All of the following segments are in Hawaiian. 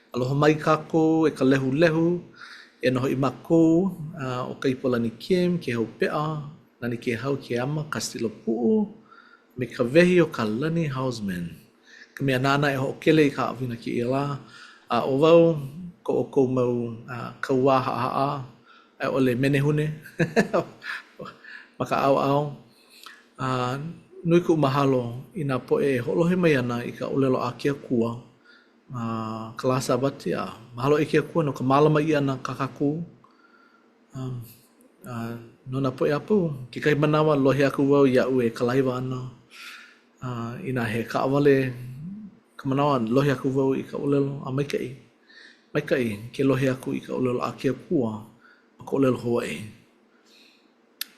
Aloha mai kākou e ka lehu lehu, e noho i mākou o ka Ipolani Kim, ke hau pea, nani ke hau ke ama, ka stilo pu'u, me ka vehi o ka Lani Hausman. Ka mea nāna e ho'okele i ka awina ki ia la, o wau, ko o kou mau kaua haa e ole menehune, maka au au. Nui ku mahalo i nā poe e holohe mai ana i ka olelo a kia kua, kalasa abati mahalo i kia kua no ka malama i ana kakaku. No nā poe apu, ke kai manawa lohe aku wau i au e kalaiwa ana. I nā he kaawale, ka manawa lohe aku wau i ka olelo a maikai. Maikai ke lohe aku i ka olelo a kia kua, a ka olelo Hawaii.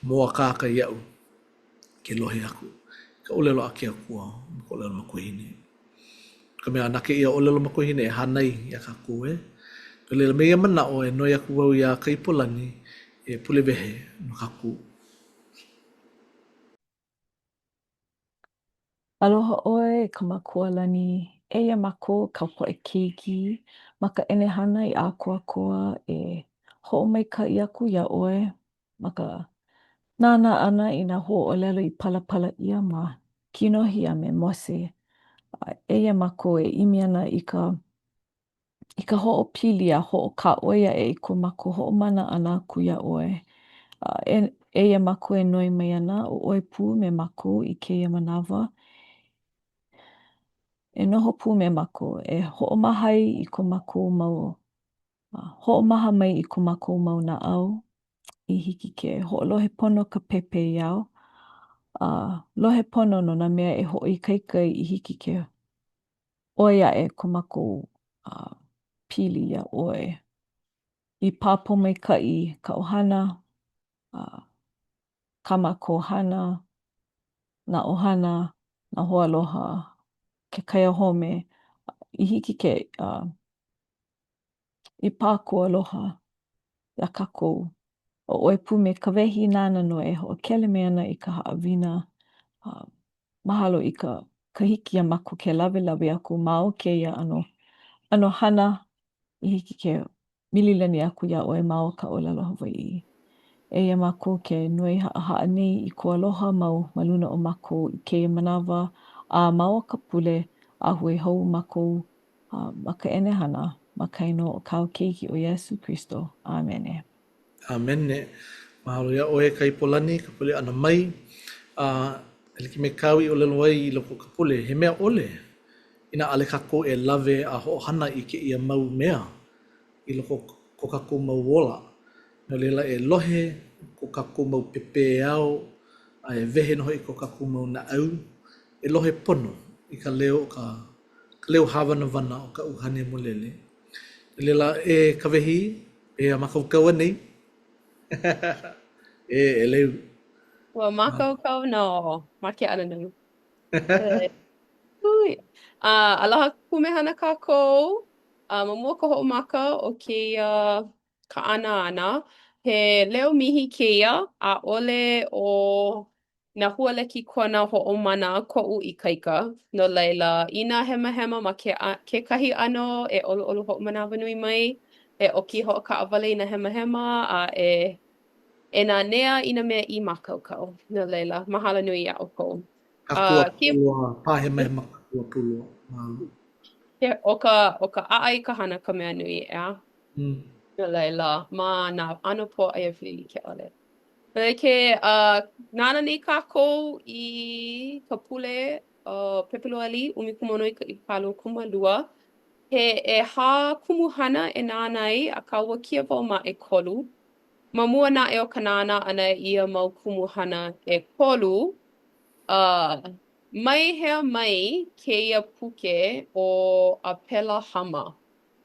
Moa kāka i au ke lohe aku. Ka olelo a kia kua, ka olelo makuhine. Ka mea nake ia olelo makuhine e hanai i a kaku e. Ka lila mea mana o e noi aku wau i a ka Ipolani e pule wehe no kaku. Aloha oe ka makualani, eia mako ka poe keiki, ma ka enehana i a koa e ho'omaika'i aku ia oe, ma ka nāna ana i nā ho'olelo i palapala ia ma kinohi a me mose. Eia mako e imi ana i ka ho'opili a ho'okā'oia e i ko mako ho'omana ana aku ia oe. Eia mako e noi mai ana o oe pū me mako i keia manawa. E noho pū me mako, e ho'omahai i ko mako mau, ho'omaha mai i ko mako mau na'au, i hiki ke ho'olohe pono ka pepe iau. Lohe pono no nā mea e ho'oikaika i hiki ke oia e ko mako pili ia oe. I pāpo maika'i ka ohana, ka mako hana, nā ohana, nā hoaloha, ke kai home, i hiki ke i pāko aloha a kākou. O oe pū me ka wehi nāna no e ho'okele me ana i ka haʻawina. Mahalo i ka hiki a mako ke lawe aku ma o kēia ano hana i hiki ke mililani aku ia oe ma o ka ʻōlelo Hawaiʻi. Eia mako ke nui haʻahaʻa nei i ko aloha mau ma luna o mako i kēia manawa a ma o ka pule a hui hou mako ma ka enehana ma kaino o kāu keiki o Iesu Kristo. Amene. Amene. Mahalo ia oe ka Ipolani, ka pule ana mai. Eliki me kau i olelo ai i loko ka pule. He mea ole. Ina ale kako e lawe a ho'ohana i ke ia mau mea. I loko ko kako mau wola. No leila e lohe ko kako mau pepe au. E vehe noho i ko kako mau na au. E lohe pono i ka leo hawana wana o ka uhane mo lele. Leila e ka wehi e a makaukaua nei. E leu. Ua makaukau no, make ana nui. Hui. Aloha kumehana kākou. Mamua ka ho'omaka o kēia ka ana. He leo mihi kēia, a ole o nā hualeki kona ho'omana ko'u i kaika. No laila, i nā hema ma ke kahi ano e olu ho'omanawa nui mai, e oki ho'oka'awale i nā hema, e nā nea i nā mea I mākaukau. No leila, mahalo nui ia o kou. Kakua pulua, pāhema kakua pulua. O ka a'a I ka hana ka mea nui ea. No leila, ma nā ano po aia whili ke ole. Ke nāna nei kākou I ka pule Pepuluali, umikumono I palu kumalua. He hā kumuhana e nāna ai a ka ua kia wau ma e kolu. Ma mua na e o ka nāna ana ia mau kumuhana e kolu, mai hea mai kēia puke o a pela hama.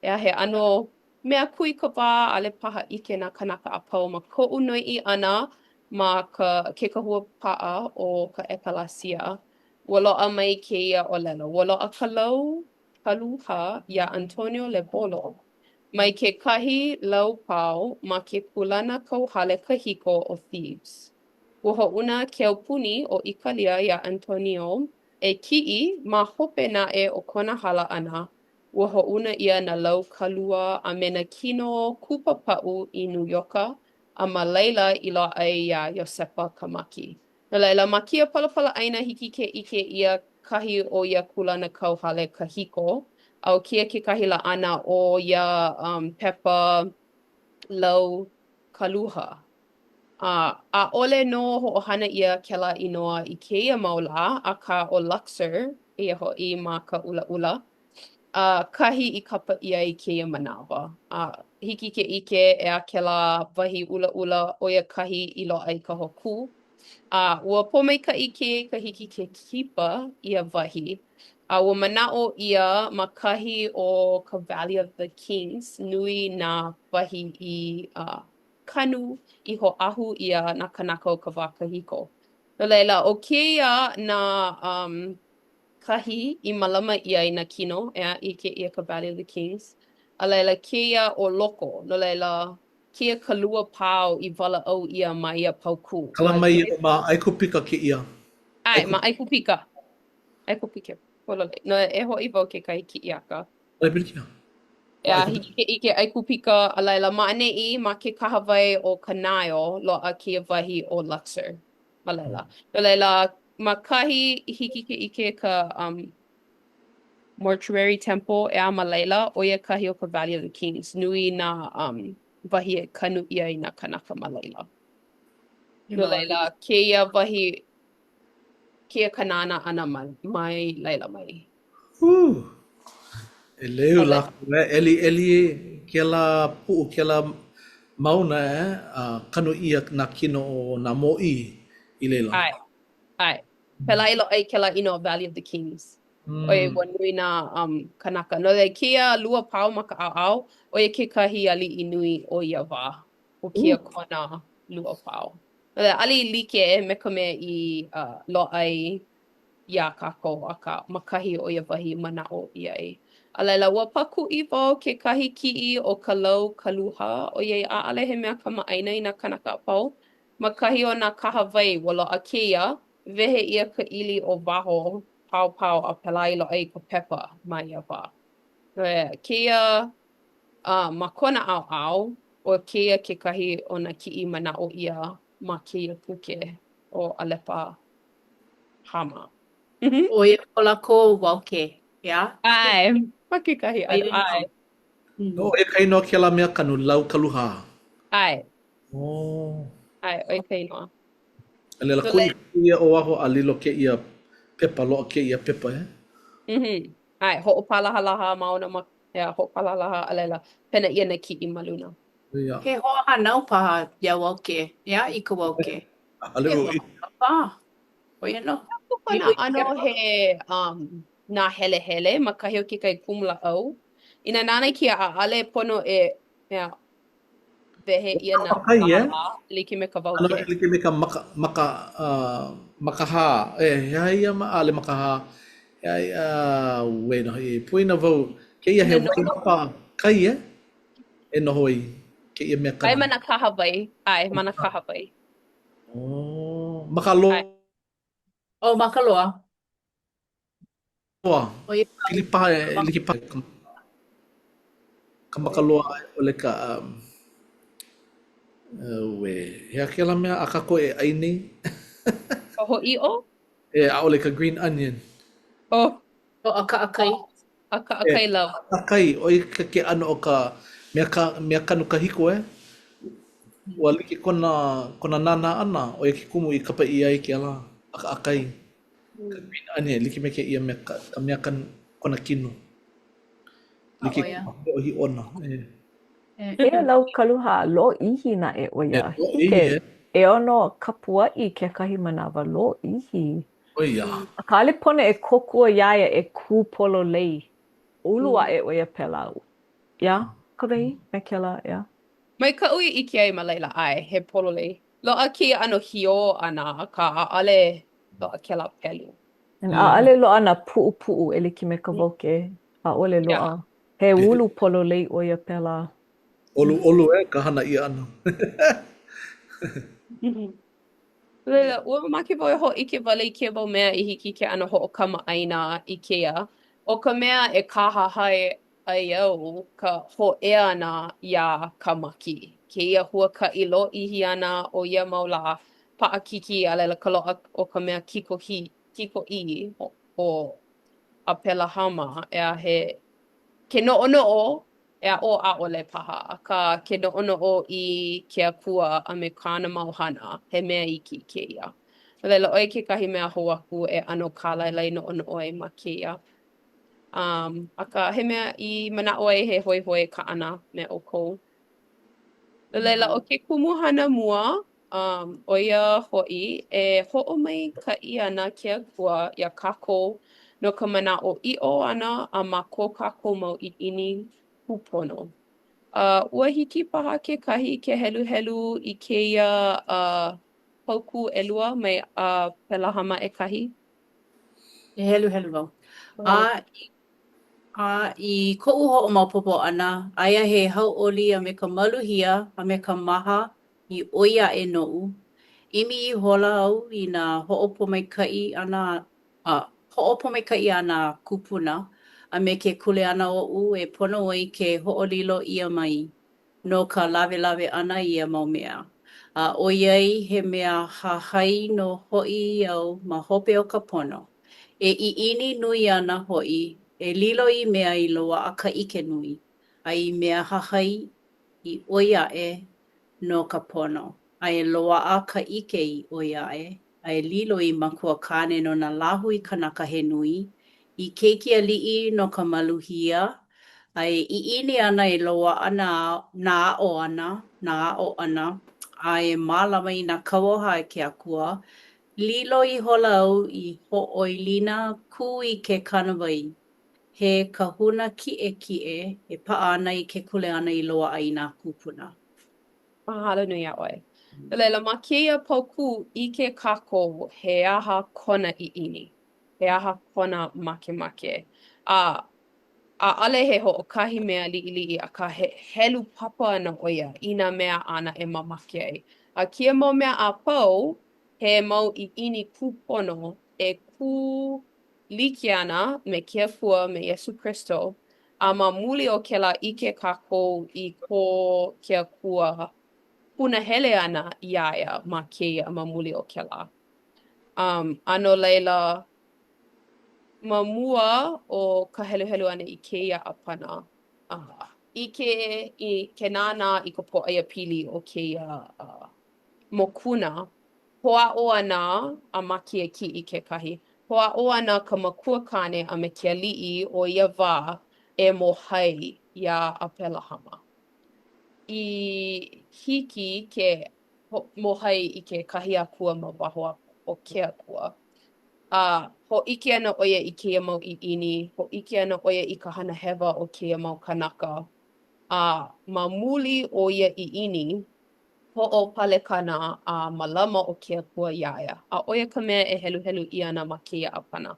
Ea he ano mea kui ka wā ale paha ike nā kanaka a pau ma ko'u noi'i ana ma ke kahua pa'a o ka ekalasia. Ua lo'a mai kēia ʻōlelo. Ua lo'a ka lau kaluha ia Antonio Lebolo. Mai ke kahi lau pau ma ke kulana kauhale kahiko o Thebes. Ua hoʻuna ke aupuni o Ikalia ia Antonio e ki'i ma hope naʻe o kona hala ʻana. ua hoʻuna ia na lau kalua a me na kino kupa pa'u I New Yorka a ma laila I loaʻa ai iā Iosepa Kamaki. No laila ma kia palapala ʻaina hiki ke ʻike ia kahi o ia kulana kauhale kahiko au kia kekahi la ʻana o ia pepa lau kaluha. ʻAʻole no hoʻohana ia kēlā inoa I kēia mau lā akā o Luxor ia hoʻi ma ka ʻulaʻula. Kahi I kapa ʻia I kēia manawa. Hiki ke ʻike ea kēlā wahi ʻulaʻula ʻo ia kahi I loaʻa I ka hōkū. Ua pōmaikaʻi ke ka hiki ke kipa ia wahi. Ua manaʻo ia ma kahi o ka Valley of the Kings nui nā wahi I kanu I hoʻahu ia nā kanaka o ka wā kahiko. No laila, o kēia nā kahi I malama ia I nā kino ea I ke ia ka Valley of the Kings. A laila kēia o loko, no laila kia kalua pāo I walaʻau ia ma ia paukū. Kala mai ma Aikupika ke ia. Ai, ma Aikupika. Aikupika. Pololei. No e hoʻi wau ke kai kiʻiaka. Aikupika. Ea hiki I ke Aikupika a laila ma'aneʻi ma ke kahawai o ka Nile loaʻa kia wahi o Luxor. Ma laila. No laila, ma kahi hiki ke ike ka Mortuary Temple ea ma laila o ia kahi o ka Valley of the Kings. Nui nā wahi e kanu ia I nā kanaka ma laila. No laila, kēia wahi kia kanana ana mai laila mai. E leu laku eli ke la pu'u ke la mauna kanu ia nā kino o nā mo'i I leila. Ai. Pela ilo ai ke la ino Valley of the Kings. Oe wa nui nā kanaka. No le kia lua pau ma ka au, oe ke kahi ali I nui o ia wā. O kia kona lua pau. No le ali like me ka mea I loa ai ia kākou a ka makahi o ia wahi manaʻo I ai. A laila, ua pakuʻi wau ke kahi kiʻi o ka lau kaluha o iai ʻaʻale he mea kamaʻaina I nā kanaka a pau. Ma kahi o nā kahawai ua loaʻa kēia, wehe ia ka ʻili o waho pau a pela I loaʻa I ka pepa ma ia wā. Kēia ma kona ʻaoʻao o kēia kekahi o nā kiʻi manaʻo ia ma kēia puke o Alepa Hama. O ia ko lako wauke, ia? Ai, ma kekahi ai. No, e kai no ke la mea kanu lau kaluha. Ai, Ai, oi kai noa. A lela kui ia o aho a lilo ke ia pepa, loa ke ia pepa, Ai, hoʻopalahalaha maona ma, hoʻopalahalaha a laila, pena ia na kiʻi ma luna. He hoa hanau paha ia wauke, ia I ka wauke. Ale o I. O ia no. Kona ano he nā hele ma kahi o ke kai kumulaʻau. Ina nānai kia ʻaʻale pono wehe ia nā kaha like me ka wauke. Ano like me ka makaha. Hea ia ale makaha. Hea ia wena i puina wau. Ke ia he wai kai e noho I. Ke ia mea kana. Ai mana kahawai. Ai, mana kahawai. Makaloa. O makaloa. O ia. Pilipaha like paha. Ka makaloa ole ka hea ke la mea a kako e aini. Ka hoʻiʻo? A ole ka green onion. O Aka-akai. Aka-akai lau. Aka-akai, oi ke ano o ka mea kanu kahiko Ua like kona nana ana, oi ke kumu I kapa I ai ke ala. Aka-akai. Ka green onion, like me ke ia ka mea kona kino. Like o hi ona. E lau kaluha lo ihi na e oia. Hike e ono kapua I ke kahi manawa lo ihi. Oia. A ka ale pone e kokua iaia e ku polo lei. Ulua e oia pela. Ia, ka wehi, me kela, ia. Mai ka ui ike ai ma laila ai, he pololei. Loa ki ano hio ana ka ale loa ke la pelu. A ale loa na pu'u e liki me ka woke. A ole loa. He ulu polo lei oia pela. Olu ka hana ia ana. Leila, ua make wau e ho ike wale I ke wau mea I hiki ke ano ho o kama aina I kea. O ka mea e kaha hai ai au ka hoʻea ana iā ka maki. Kēia huakaʻi lōʻihi ana o ia mau lā paʻakiki a laila ka loaʻa o ka mea kikoʻī o Apela Hama ea he ke noʻonoʻo e aʻo ʻaʻole paha akā ke noʻonoʻo i ke akua a me kāna mau hana he mea iki kēia. A laila ʻoia kekahi mea hou aku e ʻano kālailai noʻonoʻo ai ma kēia. Akā he mea I manaʻo ai he hoihoi ka ʻana me ʻoukou. A laila o ke kumuhana mua, ʻoia hoʻi e hoʻomaikaʻi ana ke akua iā kākou no ka manaʻo ʻiʻo ʻana a ma ko kākou mau ʻiʻini kūpono. Ua hiki paha kekahi ke heluhelu I kēia pauku ʻelua mai Apela Hama ʻekahi? E helu wau. Mahalo. I koʻu hoʻomaopopo ʻana, aia he hauʻoli a me ka maluhia a me ka maha I ʻoi aʻe noʻu. ʻImi I hola au I nā hoʻopomaikaʻi ana kupuna a me ke kuleana oʻu e pono ai ke hoʻolilo ʻia mai no ka lawelawe ʻana I ia mau mea. ʻOiai he mea hahai no hoʻi au ma hope o ka pono. E ʻiʻini nui ana hoʻi e lilo I mea I loaʻa ka ʻike nui. A I mea hahai I ʻoi aʻe no ka pono. A e loaʻa ka ʻike I ʻoi aʻe. A e lilo I makuakane no nā lāhui kanaka he nui. I keiki aliʻi no ka maluhia. A e ʻiʻini ana e loaʻa nā aʻo ʻana. A e mālama I nā kauoha e ke akua. Lilo I hola au I hoʻoilina kū I ke kanawai. He kahuna kiʻekiʻe e paʻa ana I ke kuleana I loaʻa I nā kūpuna. Mahalo nui a ʻoe. A laila ma kēia pauku I ke kākou he aha kona ʻiʻini. He aha kona makemake. ʻAʻale he hoʻokahi mea liʻiliʻi akā he helu papa ana ʻo ia I nā mea ʻana e mamake ai. A kia mau mea a pau, he mau ʻiʻini kūpono e kū like ana me ke afua me Iesu Kristo a ma muli o kēlā ʻike kākou I ko ke akua punahele ana iā ia ma kēia ma muli o kēlā. Ano laila ma mua o ka heluhelu ana I kēia ʻāpana. ʻIke I ke nānā I ka pōʻaiapili pili o kēia mokuna, hoʻaʻo ana a makia kiʻi kekahi. Hoʻaʻo ana ka makuakane a me ke aliʻi o ia wā e mohai iā Apela Hama. I hiki ke mohai I ke kahi akua ma waho o ke akua. Hoʻike ana ʻo ia I kēia mau ʻiʻini, hoʻike ana ʻo ia I ka hana hewa o kēia mau kanaka. Ma muli o ia ʻiʻini, hoʻopalekana a malama o ke akua iā ia. A ʻo ia ka mea e heluhelu ʻia ana ma kēia ʻāpana.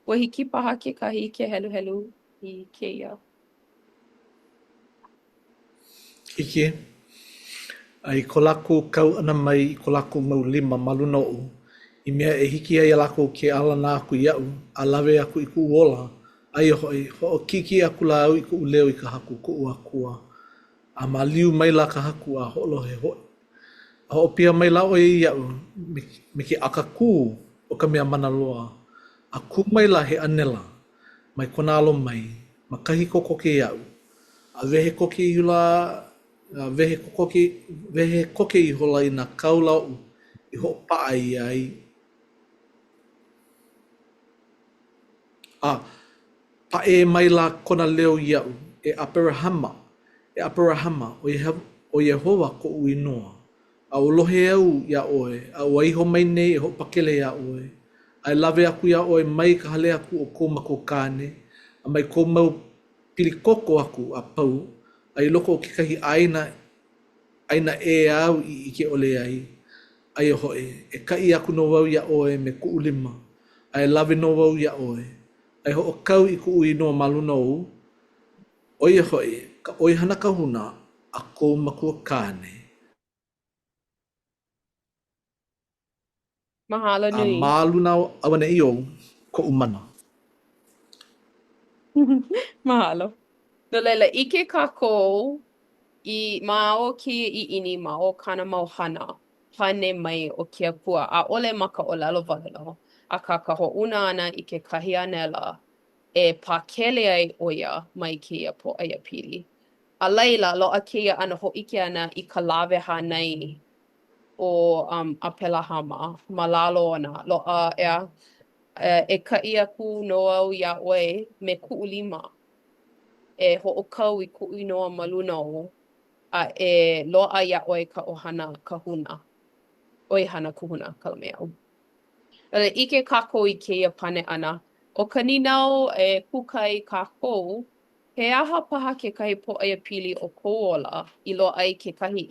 Ua hiki paha kekahi ke heluhelu I kēia. Ike, ai ko lākou kau ana mai I ko lākou mau lima maluna oʻu. I mea e hiki ai a lākou ke alana aku I a'u, a lawe aku I ku ola. Ai hoi, hoʻokiki aku la au I ku leo I ka haku kuʻu akua. A ma liu mai la ka haku a hoʻolohe hoi. A hoʻopia mai la ʻoe I a'u, me ke akakū o ka mea mana loa. A ku mai la he anela, mai kona alo mai, ma kahi kokoke I a'u. A wehe koke I hula, wehe koke I hola I nā kaula oʻu, I hoʻopaʻa I ai. Pae mai la kona leo I a'u, e Aperahama, o Yehova koʻu inoa. A olohe au ia oe, a waiho mai nei e hoʻopakele ia oe. A lawe aku ia oe mai ka hale aku o kou makokane, a mai kou mau pilikoko aku a pau, a I loko o kekahi aina e au I ke ole ai. Ai hoi, e kai aku no wau ia oe me kuʻu lima, a lawe no wau ia oe. Ai hoʻokau I kuʻu inoa maluna ou, oia hoi, ka oihana kahuna a kou makokane. Mahalo A nui. māluna awana I ou, koʻu mana. Mahalo. No leila, ike kākou I mao kia I ini mao kana mau hana. Hane mai o kia pua. A ole maka o lalo valelo. A ka ho'una ana I ke kahi anela e pakele ai oia mai kia po aia pili. A leila, loa kia ana ho'ike ana I ka lawe hanai o a pelahama. Malalo ana. Loa ea e ka ia ku noa au ia oe me ku'ulima. E ho'okau I ku'u noa maluna o. A e loa ia oi ka ohana kahuna. Oi hana kahuna ka mea. Ele ike kākou I keia pane ana. O ka ninau e kukai kākou, he aha paha ke kahi po'aia pili o kou ola I loa ai ke kahi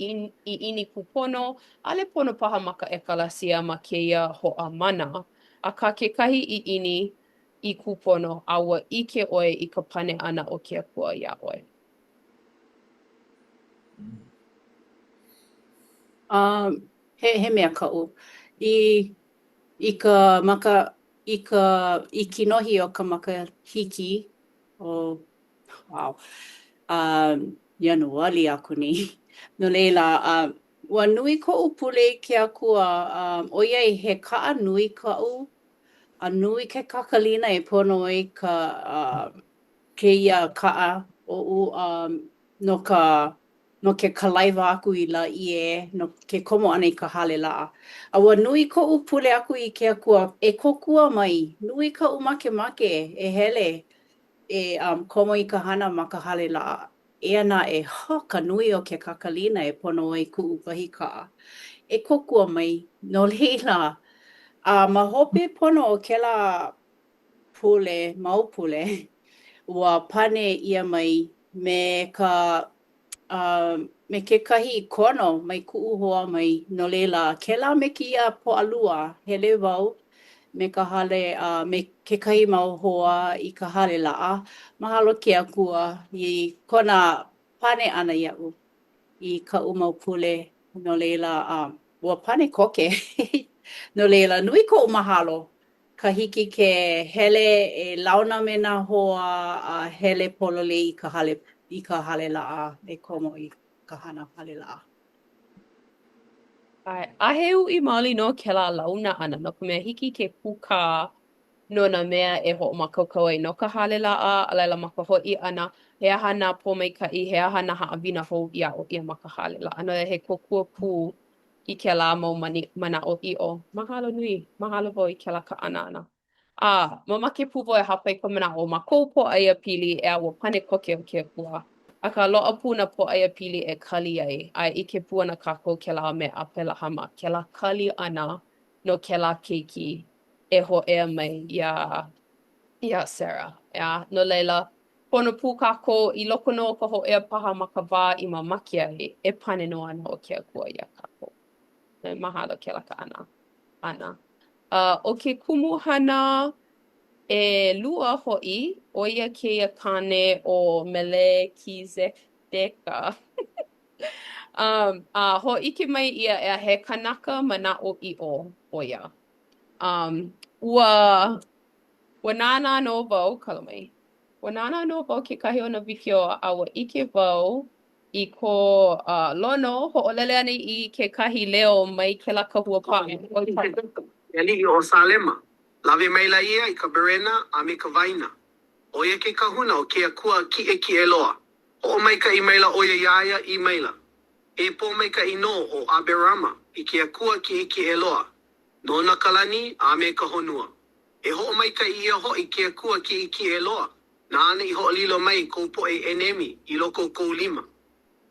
I ini kupono, ale pono paha maka ekalasia ma keia ho'a mana. A ka ke kahi I ini I kupono, a ua ike oi I ka pane ana o ke pua ia oi. He mea ka'u. I kinohi o ka makahiki o, wow, Ianuali aku ni. No leila, ua nui ko'u pule ke akua, oiai he ka'a nui ka'u, a nui ke kakalina e pono ai keia ka'a o'u no ke kalaiwa aku I la'ie, no ke komo ana I ka hale la'a. A ua nui ko'u pule aku I ke akua e kokua mai, nui ka'u makemake e hele e komo I ka hana ma ka hale la'a. E ana ka nui o ke kakalina e pono ai ku'u wahi ka'a. E kokua mai, no leila, ma hope pono o kēlā pule, mau pule, ua pane ia mai me kekahi kono mai ku'u hoa mai no leila kēlā me kia po'alua hele wau me ka hale me kekahi mau hoa I ka hale la'a mahalo ke akua I kona pane ana ia'u I ka'u mau pule no leila ua pane koke no leila nui ko'u mahalo ka hiki ke hele e launa me nā hoa a hele polole I ka hale la'a e komo I ka hana hale la'a. Ahe u'i maoli no kēlā launa ana no ka mea hiki ke puka no nā mea e ho'omakaukau ai no ka hale la'a a laila ma ka ho'i ana he aha nā pōmaika'i he aha nā ha'awina hou ia o ia ma ka hale la'a no he kokua pū I kēlā mau mana'o i'o. Mahalo nui, mahalo wau I kēlā ka ana ana. Mamake pupo e hapa I ka mana'o ma kou po'aia pili e a ua pane koke o ke pua. A ka lo'a puna po'aia pili e kali ai. A I ke pua na kākou kēlā me a pelahama. Kēlā kali ana no kēlā keiki e ho'ea mai ia Sarah. No leila, pono pū kākou I loko no ka ho'ea paha ma ka wā I mamake ai e pane no ana o ke akua ia kākou. Mahalo kēlā ka ana. O ke kumuhana e lua ho'i, o ia keia kane o Melekizedeka. Ho'ike mai ia e he kanaka mana'o i'o o ia. Ua nānā no wau, kalamai. Ua nānā no wau ke kahi o na wikio a ua ike wau I ko lono ho'olele ana I ke kahi leo mai ke la kahua pa'a. Eli o Salema. Lawe mai la ia I ka berena a me ka vaina. O ia ke kahuna o ke akua ki e loa. O mai ka I maila o ia iaia I maila. E po mai ka I no o Aberama I ke akua ki e loa. No na kalani a me ka honua. E ho mai ka I ho I ke akua ki e loa. Na ana I ho lilo mai ko po e enemi I loko kou lima.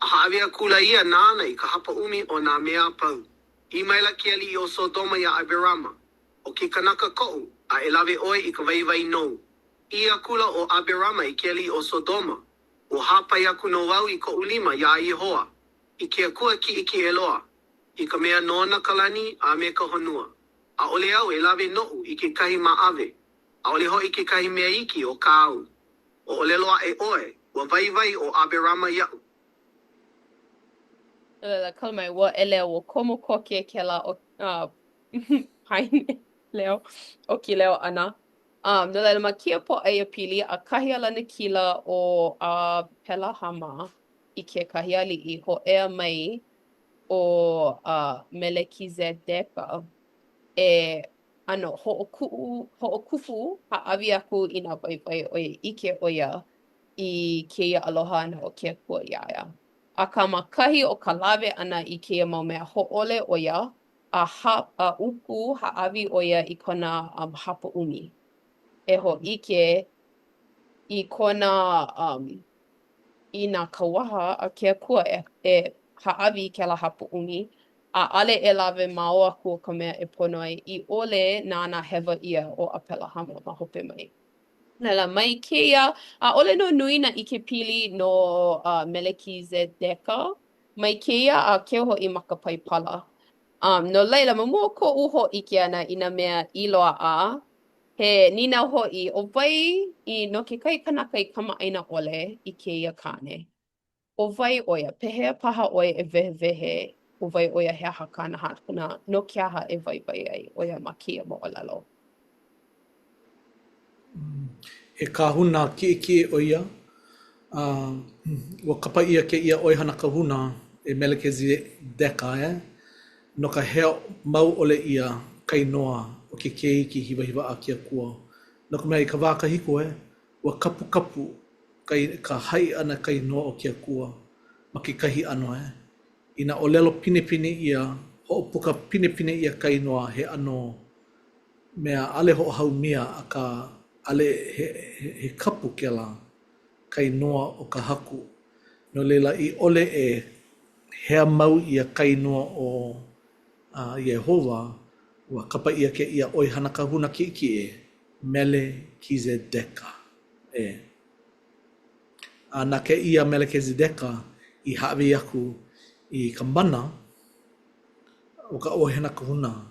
A haawea kula ia nana I ka hapa umi o nā mea pau. I maila ke ali o Sodoma ia Aberama. O ke kanaka ko'u a e lawe oi I ka vaivai nou. Ia kula o Aberama I ke ali o Sodoma. O hapa iaku no wau I ko'u lima ia Yehoa. I ke akua ki e loa. I ka mea nona kalani a me ka honua. A ole au e lawe no'u I ke kahi ma'awe. A ole ho I ke kahi mea iki o kāu. O ole loa e oe, wa vaivai o Aberama ia'u. Kalamai, ua e leo o komo koke ke la o haine leo o ki leo ana. No laila ma kia po ai pili a kahi alana kila o a pela hama I ke kahi ali'i ho ea mai o Melekizedeka ho'okufu ha'awi aku I nā waiwai o ike o ia I keia aloha ana o ke kua iaia. A ka makahi o ka lawe ana I keia mau mea ho'ole o ia a upu ha'awi o ia I kona hapa umi. E ho ike I kona I nā kauaha a ke kua e ha'awi ke la hapa umi a ale e lawe mao aku o ka mea e pono ai I ole nā hewa ia o a pela hama ma hope mai. Nela mai keia a ole no nui na I ke pili no Melekizedeka mai keia a ke ho'i makapai pala. No laila ma mua ko uho ike ana I nā mea I loa a he nina ho'i o wai I no ke kai kanaka I kamaʻaina ole I keia kane. O wai oia, pehea paha oia e wehe o wai oia he aha kana hana no ke aha e wai ai oia ma kia mo o lalo. He kahuna ki o ia. Ua kapa ia ke ia oihana kahuna e Melekizedeka no ka hea mau ole ia kainoa o ke keiki hiwa a kia kua. No ka mea I ka wākahiko ua kapu ka hai ana kainoa o kia kua ma ke kahi ano Ina o lelo pine ia hoʻopuka pine ia kainoa he ano mea ale hoʻohau mia a ka ale he kapu ke la kainoa o ka haku. No leila I ole e hea mau ia kainoa o Yehova ua kapa ia ke ia oihana kahuna ki Melekizedeka. Na ke ia Melekizedeka I haʻawi aku I ka mana o ka oihana kahuna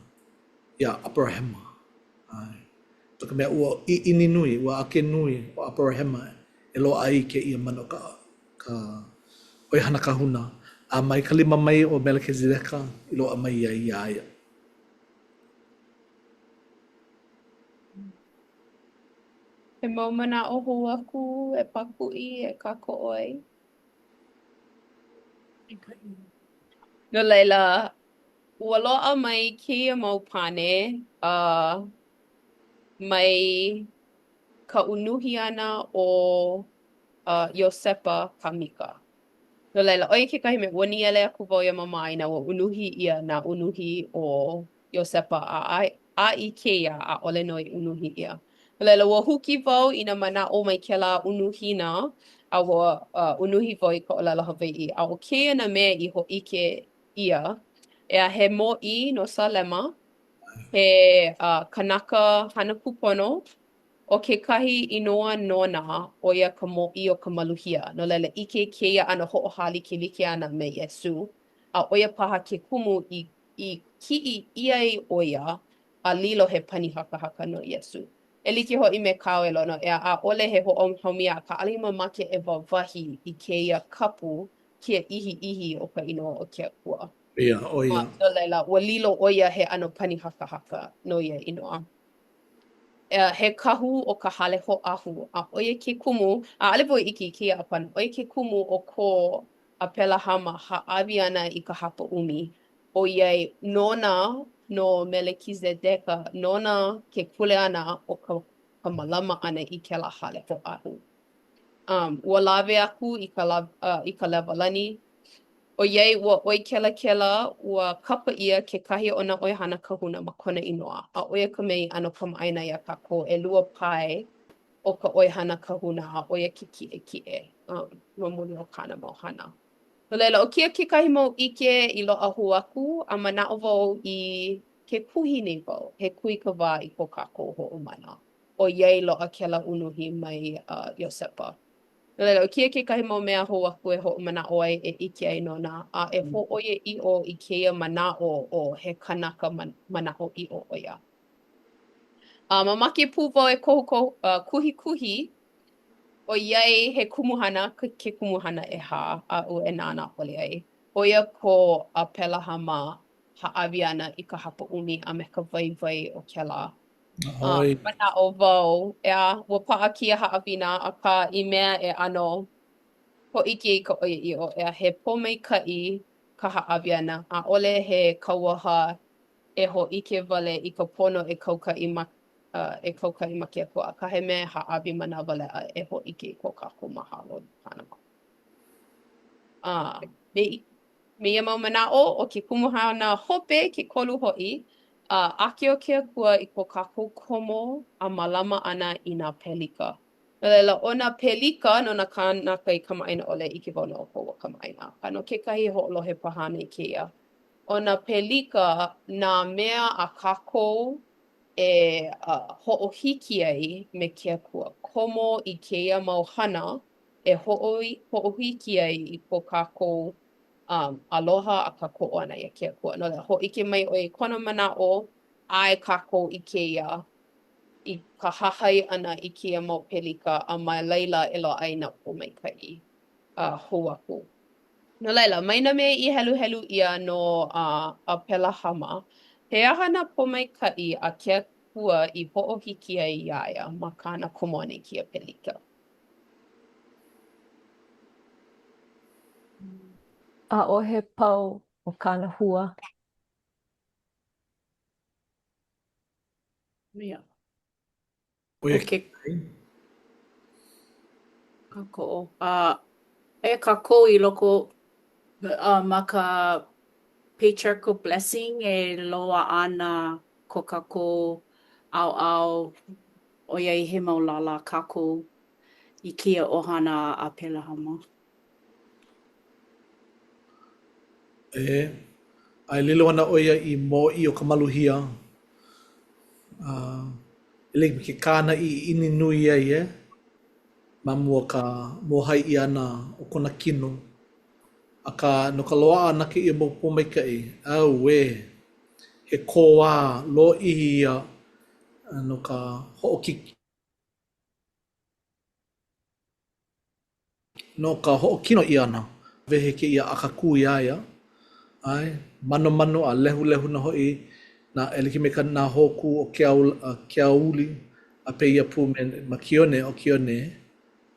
ia Abrahama. So ka mea ua ini nui, ua ake nui o Abrahama e loa ai ke ia mana o ka oihana kahuna. A mai ka lima mai o Melekizedeka I loa mai ia iaia. He mau mana o hou aku e paku'i e kako oi. No laila, ua loa mai keia mau pane mai ka unuhi ana o Iosepa Kamika. No laila, oi kekahi me ua ni ele aku wau ia mama ina ua unuhi ia na unuhi o Iosepa a I keia a ole noi unuhi ia. No laila, ua huki wau ina mana o mai kela unuhina a ua unuhi wau I ka olala Hawaiʻi. A o keia na mea I ho ike ia, ea he mōʻī no Salema, he kanaka hana kupono, o kekahi inoa nona o ia ka mōʻī o ka maluhia. No laila ike keia ana hoʻohali ke like ana me Iesu. A o ia paha ke kumu I kiʻi ʻia o ia a lilo he pani hakahaka no Iesu. E like hoʻi me kāu e lono ea a ole he hoʻohaumia ka ali mamake e wawahi I keia kapu kia ihi o ka inoa o ke akua. Ia, o ia. No laila, ua lilo o ia he ano pani hakahaka no ia inoa. He kahu o ka hale hoʻahu a oia ke kumu a ale wau iki kia apana oia ke kumu o ko a pela hama ha'awi ana I ka hapa umi o iai nona no Melekizedeka nona ke kule ana o ka malama ana I kela hale hoʻahu. Ua lawe aku I ka lewalani o iai ua oi kela ua kapa ia ke kahi o nā oihana kahuna ma kona inoa. A oia ka mei ano kamaʻaina ia kākou e lua pai o ka oihana kahuna a oia ke kiʻekiʻe ma muli o kāna mau hana. No laila, o kia ke kahi mau ʻike I loaʻa hou aku a manaʻo wau I ke kuhi nei wau. He kui ka wā I ko kākou hoʻomana. O iai loaʻa kela unuhi mai Iosepa. No laila, o kia ke kahi mau mea hou aku e hoʻomanaʻo ai e ʻike ai nona a e hōʻoia ʻiʻo I keia manaʻo o he kanaka manaʻo ʻiʻo o ia. Mamake pū wau e kuhi o iai he kumuhana, ke kumuhana ʻehā aʻu e nāna ʻole ai. O ia ko a pela hama ha'awi ana I ka hapa umi a me ka waiwai o kela Hoi. Mana o wau, ua pa'a kia haʻawina akā I mea e ano hoʻiki I ka ʻoiaʻiʻo he pōmaikaʻi ka haʻawi ana. ʻAʻole he kauaha e hōʻike wale I ka pono e kaukaʻi ma ke akua. Akā he mea haʻawi mana waleʻa e hōʻike I ko kākou mahalo Panama. Me ia mau manaʻo o ke kumuhana hope ke kolu hoʻi, ʻake o ke akua I ko kākou komo a mālama ʻana I nā pelika. No laila, o nā pelika no nā kānaka I kamaʻaina ʻole ʻike wau na o kou kamaʻaina. A no kekahi hoʻolohe pahana I kēia. O nā pelika, nā mea a kākou e hoʻohiki ai me ke akua. Komo I kēia mau hana e hoʻohiki ai I ko kākou aloha a ka koʻo ʻana ia ke akua. No laila, hōʻike mai ʻoe kona manaʻo ʻae kākou I kēia I ka hahai ʻana I kēia mau pelika a mai laila e loaʻa ai nā pōmaikaʻi hou aku. No laila, mai nā mea I heluhelu ʻia no a pela hama, he aha nā pōmaikaʻi a ke akua I hoʻohiki ai iā ia ma kāna komo ʻana I kēia pelika. ʻaʻohe pau o kāna hua. Mea. Oia O ke ke kākou. E kākou I loko ma ka patriarchal blessing e loa ana ko kākou ʻaoʻao ʻoiai he mau lala kākou I kia ʻohana a pela hama. ai lilo ana oia I mōʻi o ka maluhia. Ele me ke kāna I ini nui ai ma mua ka mōhai I ana o kona kino. Aka no ka loaʻa ana ke ia mau pōmaikaʻi, au he kōwā lo ihi ia no ka hoʻokiki. No ka hoʻokino I ana, wehe ke ia akakū iā ia. Ai, mano a lehu na hoʻi na e like me ka nā hōkū o ke auli a peia pū me ma kione o kione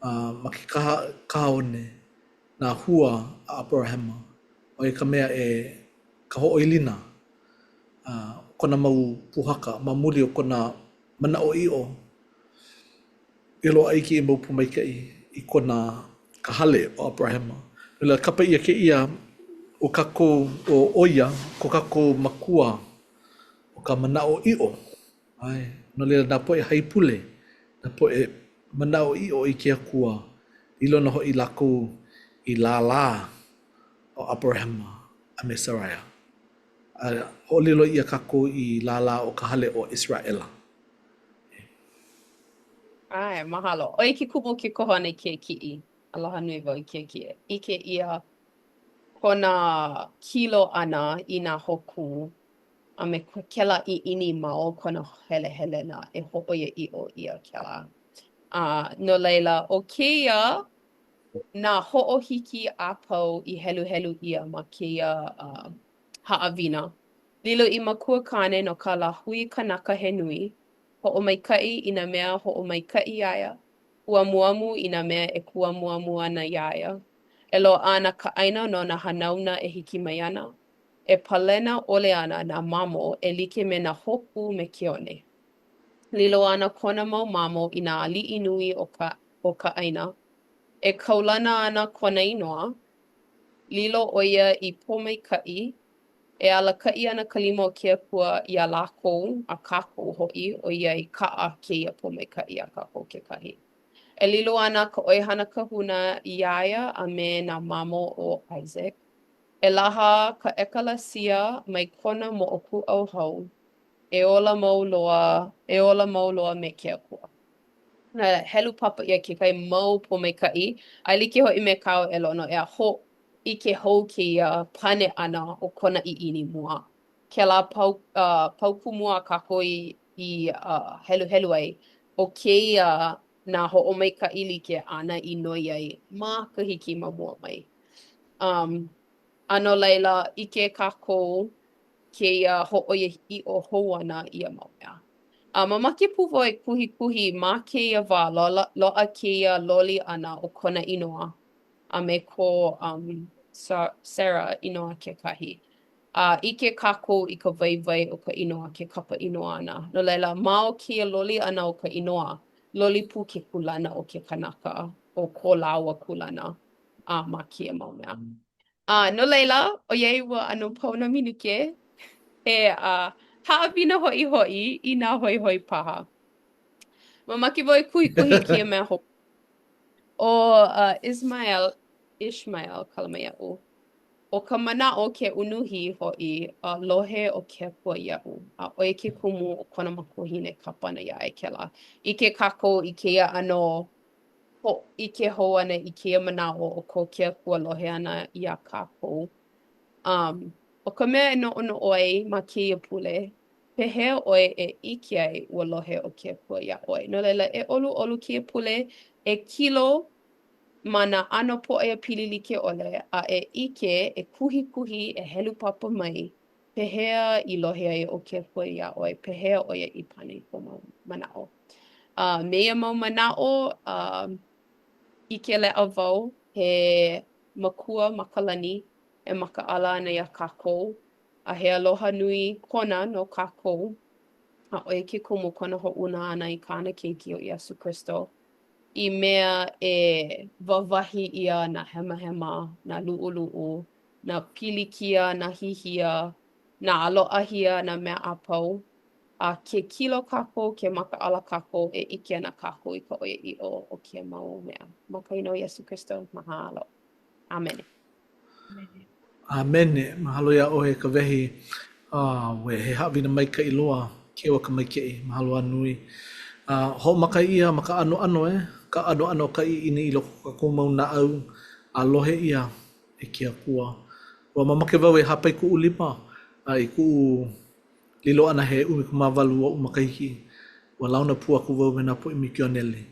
ma ke kaha one nā hua a Abrahama. O ka mea ka hoʻoilina kona mau puhaka ma muli o kona manaʻoiʻo e loaʻa ai ki mau pūmaikaʻi I kona ka hale o Abrahama. Ila kapa ia ke ia o kākou o oia, ko kākou makua o ka manaʻoiʻo. Ai, no leila nā poʻe haipule, nā poʻe manaʻoiʻo I ke akua. Ilo na hoʻi lākou I lālā o Abrahama a me Saraia. Hoʻolilo ia kākou I lālā o ka hale o Israʻela. Ai, mahalo. Oi ke kumu ke koho ana I ke kiʻi. Aloha nui wau I ke kie. Ike ia kona kilo ana I nā hokū a me kela I ini mau kona hele na e hoʻoiaʻiʻo ia kela. No laila, o kēia nā hoʻohiki a pau I heluhelu ia ma kēia haʻawina. Lilo I makua kane no ka lāhui kanaka he nui, hoʻomaikaʻi I nā mea hoʻomaikaʻi iā ia, uamuamu I nā mea e kuamuamu ana iā ia, e loaʻa ana ka ʻaina no nā hanauna e hiki mai ana, e palena ʻole ana nā mamo e like me nā hopu me ke one. Lilo ana kona mau mamo I nā aliʻi nui o ka ʻaina, e kaulana ana kona inoa, lilo ʻo ia I pōmaikaʻi, e alakaʻi ana ka lima o ke akua iā lākou a kākou hoʻi ʻo ia I kaʻa kēia pōmaikaʻi a kākou kekahi. E lilo ana ka ʻoihana kahuna iā ia a me nā mamo o Isaac. E laha ka ʻekalasia mai kona moʻokuʻau hau, e ola mau loa me ke akua. Na helu papa ia kekahi mau pōmaikaʻi, a like hoʻi me kāu e lono e a ʻike hou kēia pane ʻana o kona ʻiʻini mua. Kēlā pauku mua a kākou I heluhelu ai, o kēia nā hoʻomaikaʻi like ʻana I noi ai ma ka hiki ma mua mai. A no laila, ʻike kākou kēia hoʻoiaʻiʻo hou ana ia mau mea. Mamake puwa e kuhi ma keia wā loa keia loli ana o kona inoa. A me ko Sarah inoa kekahi. Ike kākou I ka waiwai o ka inoa ke kapa inoa ana. No laila, ma o keia loli ana o ka inoa, loli pu ke kulana o ke kanaka o ko laua kulana ma keia mau mea. No laila, o iei ua ano pauna minuke haawina hoʻi I nā hoihoi paha. Mamake wau e kuhi kia mea hoʻi. O Ishmael kalama iaʻu. O ka manaʻo ke unuhi hoʻi lohe o ke apua iaʻu. ʻOia ke kumu o kona makuahine kapana iā e kēlā. Ike kākou I keia ʻano ike hou ana I keia manaʻo o ko ke apua lohe ana iā kākou. O ka mea e noʻonoʻo ai ma kēia pule, pehea ʻoe e ʻike ai ua lohe o ke apua iā ʻoe. No laila e ʻoluʻolu kēia pule e kilo ma nā ʻano poʻe pili like ʻole a e ʻike e kuhi e helu papa mai pehea I lohe ai o ke apua iā ʻoe, pehea ʻoia I pane I ko manaʻo. Meia mau manaʻo ʻike leʻa wau he makua makalani e makaʻala ana iā kākou. A he aloha nui kona no kākou. A ʻoia ke kumu kona hoʻuna ana I kāna keiki o Iesu Kristo. I mea e wawahi ʻia nā hemahema, nā luʻuluʻu, nā pilikia, nā hihia, nā aloʻahia, nā mea a pau. A ke kilo kākou, ke makaʻala kākou, e ʻike ana kākou I ka ʻoiaʻiʻo o ke mau mea. Ma ka ino Iesu Kristo, mahalo. Amen. Amene, mahalo ia ohe ka wehi, we he haawina maikaʻi loa, ke o ka maikaʻi, mahalo anui. Ho maka ia, maka ano ka ano ka ini I loko ka kumau na au, a lohe ia e ke akua. Wa mamake wau e hapai ku ulima, I ku lilo ana he umi kumawalu o umakahiki, wa launa pua ku wau me na po I mikionele.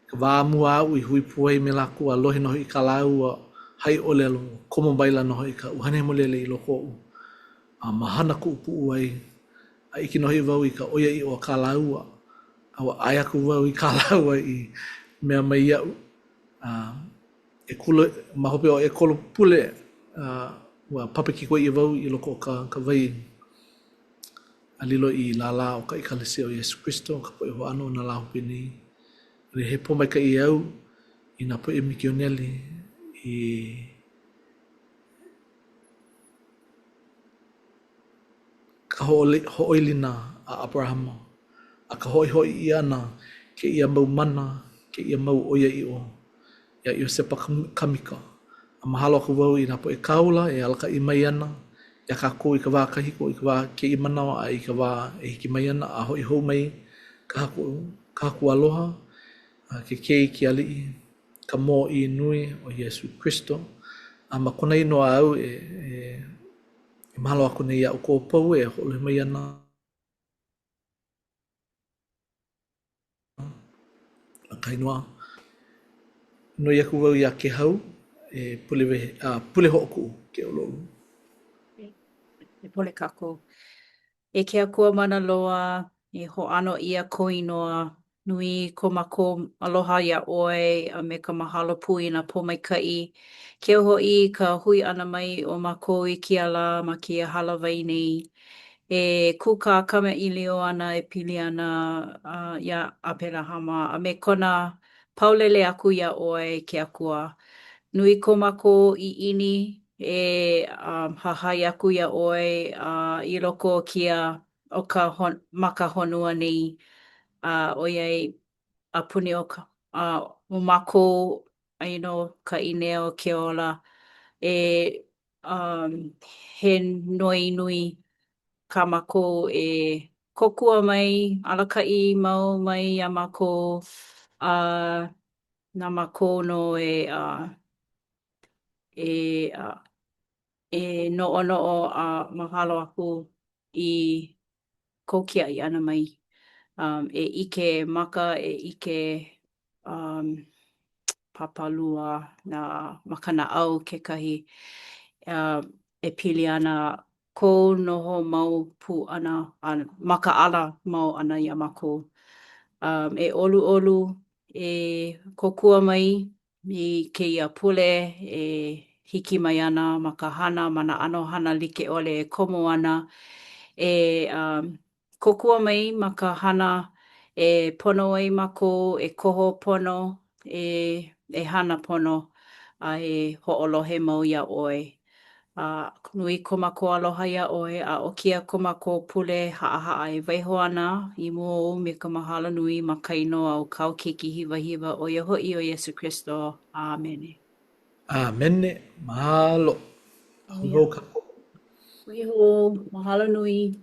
Ka wā mua au I hui puai me laku a lohe noho I ka lau a hai o lelo, komo baila noho I ka uhane mo lele I loko u. Mahana ku upu uai, a iki nohi wau I ka oia I o ka lau a, awa ai aku wau I ka lau a I mea mai iau. E kula, mahope o e kolo pule, wa papaki koe I wau I loko o ka vai, a lilo I lala o ka ikalesi o Yesu Kristo, ka poe ho ano na lau pini. Re he po mai ka I au, I na poe mikioneli, ka hoʻoilina a Abrahama, a ka hoi I ana, ke ia mau mana, ke ia mau oia I o, ia Iosepa Kamika. A mahalo aku wau I na poe kaula, e alaka I mai ana, ia kākou I ka wā kahiko, I ka wā ke I manawa, a I ka wā e hiki mai ana, a hoi hou mai, ka haku aloha, ke kei ki alii, ka mō I nui o Yesu Kristo. A ma kona inoa au e mahalo aku nei au kōpau e holo mai ana. A ka inoa. Noi aku wau ia ke hau, e pule hoʻoku ke ololu. E pole kākou. E ke akua mana loa, e hoʻano ia ko inoa, nui ko mako aloha ia ʻoe a me ka mahalo pui na pōmaikaʻi. Keu hoʻi ka hui ʻana mai o mako I ke ala ma kia halawai nei. E kuka kamaʻilio ana e pili ana ia Apelahama a me kona paulele aku ia ʻoe ke akua. Nui ko mako I ʻini e hahai aku ia ʻoe I loko o kia o ka maka honua nei ʻoiai a puni o ka o mako ka ʻineo ke ola e he noi nui ka mako e kokua mai alakaʻi mau mai iā mako nā mako no e noʻonoʻo a mahalo aku I kou kiaʻi ʻana mai. E ʻike maka, e ʻike papalua nā makanaʻau kekahi e pili ana ko noho mau pu ana, makaala mau ana ia mako. E olu e kokua mai i ke ia pule e hiki mai ana ma ka hana mana ano hana like ole e komo ana e kokua mai ma ka hana e pono ai mako e koho pono e hana pono a e ho'olohe mau ia oe. Nui ko mako aloha ia oe a o kia ko mako pule haa e waiho ana i mua me ka mahala nui ma kaino au kau keiki hiwa hiwa o ia hoi o Yesu Christo. Amen. Amene, mahalo. Ia. Ahulo ka Waiho, mahalo nui.